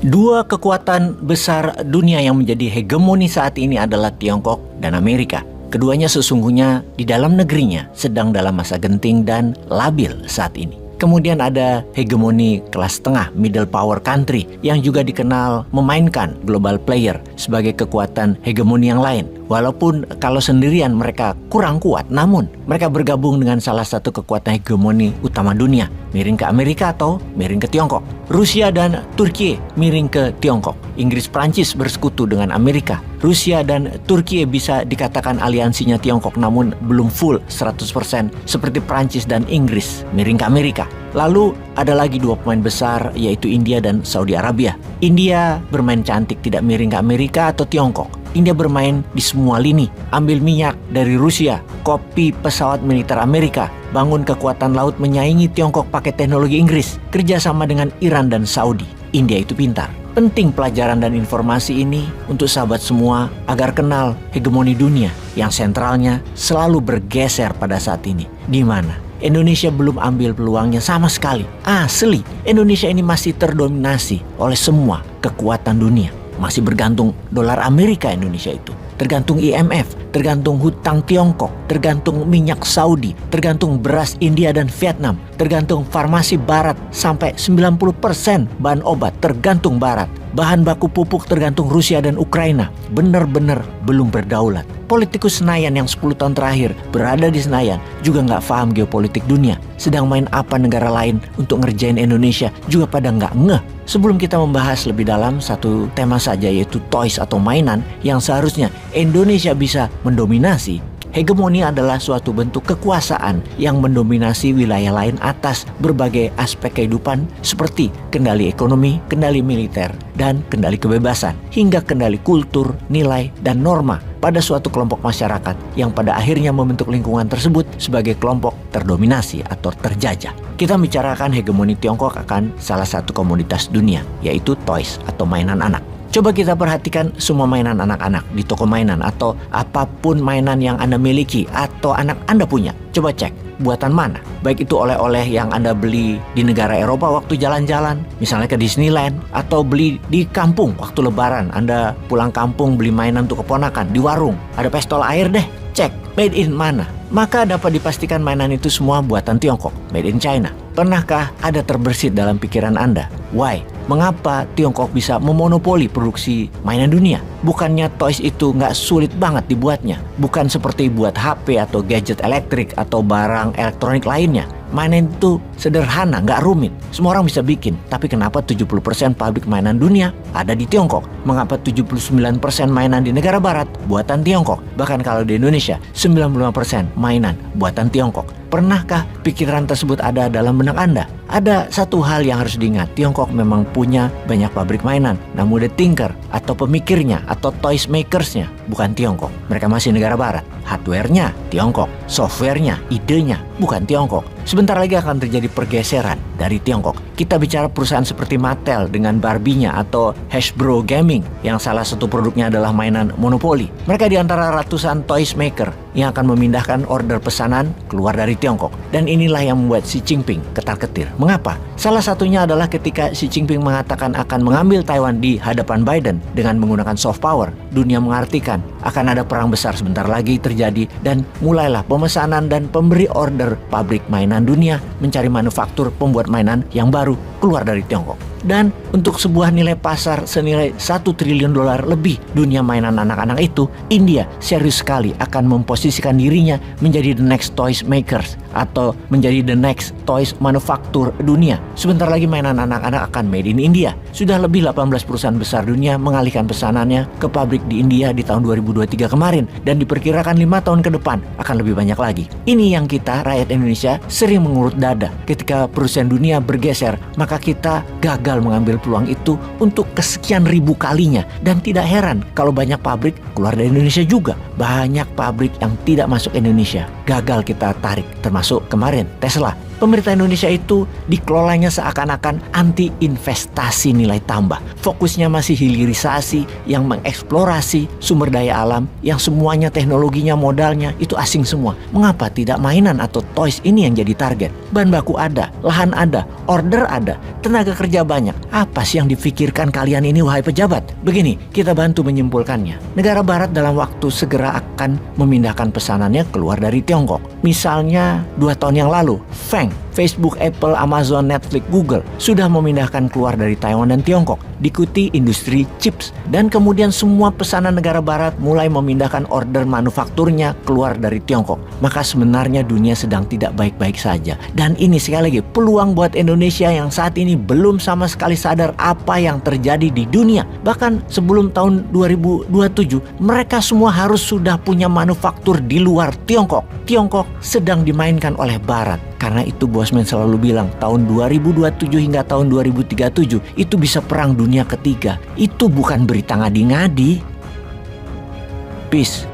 Dua kekuatan besar dunia yang menjadi hegemoni saat ini adalah Tiongkok dan Amerika. Keduanya sesungguhnya di dalam negerinya sedang dalam masa genting dan labil saat ini. Kemudian ada hegemoni kelas tengah, middle power country, yang juga dikenal memainkan global player sebagai kekuatan hegemoni yang lain. Walaupun kalau sendirian mereka kurang kuat, namun mereka bergabung dengan salah satu kekuatan hegemoni utama dunia, miring ke Amerika atau miring ke Tiongkok. Rusia dan Turki miring ke Tiongkok. Inggris Prancis bersekutu dengan Amerika. Rusia dan Turki bisa dikatakan aliansinya Tiongkok, namun belum full 100% seperti Prancis dan Inggris miring ke Amerika. Lalu ada lagi dua pemain besar, yaitu India dan Saudi Arabia. India bermain cantik, tidak miring ke Amerika atau Tiongkok. India bermain di semua lini, ambil minyak dari Rusia, kopi pesawat militer Amerika, bangun kekuatan laut menyaingi Tiongkok pakai teknologi Inggris, kerjasama dengan Iran dan Saudi. India itu pintar. Penting pelajaran dan informasi ini untuk sahabat semua agar kenal hegemoni dunia yang sentralnya selalu bergeser pada saat ini. Di mana Indonesia belum ambil peluangnya sama sekali. Asli, Indonesia ini masih terdominasi oleh semua kekuatan dunia. Masih bergantung dolar Amerika Indonesia itu. Tergantung IMF, tergantung hutang Tiongkok, tergantung minyak Saudi, tergantung beras India dan Vietnam, tergantung farmasi barat sampai 90% bahan obat tergantung barat. Bahan baku pupuk tergantung Rusia dan Ukraina. Benar-benar belum berdaulat. Politikus Senayan yang 10 tahun terakhir berada di Senayan juga nggak paham geopolitik dunia. Sedang main apa negara lain untuk ngerjain Indonesia juga pada nggak ngeh. Sebelum kita membahas lebih dalam satu tema saja, yaitu toys atau mainan yang seharusnya Indonesia bisa mendominasi. Hegemoni adalah suatu bentuk kekuasaan yang mendominasi wilayah lain atas berbagai aspek kehidupan seperti kendali ekonomi, kendali militer, dan kendali kebebasan, hingga kendali kultur, nilai, dan norma pada suatu kelompok masyarakat yang pada akhirnya membentuk lingkungan tersebut sebagai kelompok terdominasi atau terjajah. Kita bicarakan hegemoni Tiongkok akan salah satu komoditas dunia, yaitu toys atau mainan anak. Coba kita perhatikan semua mainan anak-anak di toko mainan atau apapun mainan yang Anda miliki atau anak Anda punya. Coba cek buatan mana. Baik itu oleh-oleh yang Anda beli di negara Eropa waktu jalan-jalan, misalnya ke Disneyland, atau beli di kampung waktu lebaran. Anda pulang kampung beli mainan untuk keponakan di warung. Ada pistol air deh, cek made in mana. Maka dapat dipastikan mainan itu semua buatan Tiongkok, made in China. Pernahkah ada terbersit dalam pikiran Anda? Why? Mengapa Tiongkok bisa memonopoli produksi mainan dunia? Bukannya toys itu nggak sulit banget dibuatnya? Bukan seperti buat HP atau gadget elektrik atau barang elektronik lainnya. Mainan itu sederhana, nggak rumit. Semua orang bisa bikin. Tapi kenapa 70% pabrik mainan dunia ada di Tiongkok? Mengapa 79% mainan di negara barat buatan Tiongkok? Bahkan kalau di Indonesia, 95% mainan buatan Tiongkok. Pernahkah pikiran tersebut ada dalam benak Anda? Ada satu hal yang harus diingat, Tiongkok memang punya banyak pabrik mainan, namun the thinker atau pemikirnya atau toys makersnya bukan Tiongkok. Mereka masih negara barat. Hardware-nya Tiongkok, software-nya, idenya bukan Tiongkok. Sebentar lagi akan terjadi pergeseran dari Tiongkok. Kita bicara perusahaan seperti Mattel dengan Barbie-nya atau Hasbro Gaming yang salah satu produknya adalah mainan monopoli. Mereka di antara ratusan toys maker yang akan memindahkan order pesanan keluar dari Tiongkok. Dan inilah yang membuat Xi Jinping ketar-ketir. Mengapa? Salah satunya adalah ketika Xi Jinping mengatakan akan mengambil Taiwan di hadapan Biden dengan menggunakan soft power. Dunia mengartikan akan ada perang besar sebentar lagi terjadi dan mulailah pemesanan dan pemberi order pabrik mainan dunia mencari manufaktur pembuat mainan yang baru keluar dari Tiongkok. Dan untuk sebuah nilai pasar senilai $1 triliun lebih dunia mainan anak-anak itu, India serius sekali akan memposisikan dirinya menjadi the next toys makers atau menjadi the next toys manufaktur dunia. Sebentar lagi mainan anak-anak akan made in India. Sudah lebih 18 perusahaan besar dunia mengalihkan pesanannya ke pabrik di India di tahun 2023 kemarin dan diperkirakan 5 tahun ke depan akan lebih banyak lagi. Ini yang kita rakyat Indonesia sering mengurut dada ketika perusahaan dunia bergeser, maka kita gagal mengambil peluang itu untuk kesekian ribu kalinya. Dan tidak heran kalau banyak pabrik keluar dari Indonesia juga. Banyak pabrik yang tidak masuk Indonesia gagal kita tarik, termasuk kemarin Tesla. Pemerintah Indonesia itu dikelolanya seakan-akan anti investasi nilai tambah. Fokusnya masih hilirisasi yang mengeksplorasi sumber daya alam yang semuanya teknologinya, modalnya itu asing semua. Mengapa tidak mainan atau toys ini yang jadi target? Bahan baku ada, lahan ada, order ada, tenaga kerja banyak. Apa sih yang difikirkan kalian ini wahai pejabat? Begini, kita bantu menyimpulkannya. Negara barat dalam waktu segera akan memindahkan pesanannya keluar dari Tiongkok. Misalnya 2 tahun yang lalu, Facebook, Apple, Amazon, Netflix, Google sudah memindahkan keluar dari Taiwan dan Tiongkok. Diikuti industri chips. Dan kemudian semua pesanan negara barat mulai memindahkan order manufakturnya keluar dari Tiongkok. Maka sebenarnya dunia sedang tidak baik-baik saja. Dan ini sekali lagi peluang buat Indonesia yang saat ini belum sama sekali sadar apa yang terjadi di dunia. Bahkan sebelum tahun 2027, mereka semua harus sudah punya manufaktur di luar Tiongkok. Tiongkok sedang dimainkan oleh barat. Karena itu Bosman selalu bilang tahun 2027 hingga tahun 2037 itu bisa perang dunia ketiga. Itu bukan berita ngadi-ngadi. Peace.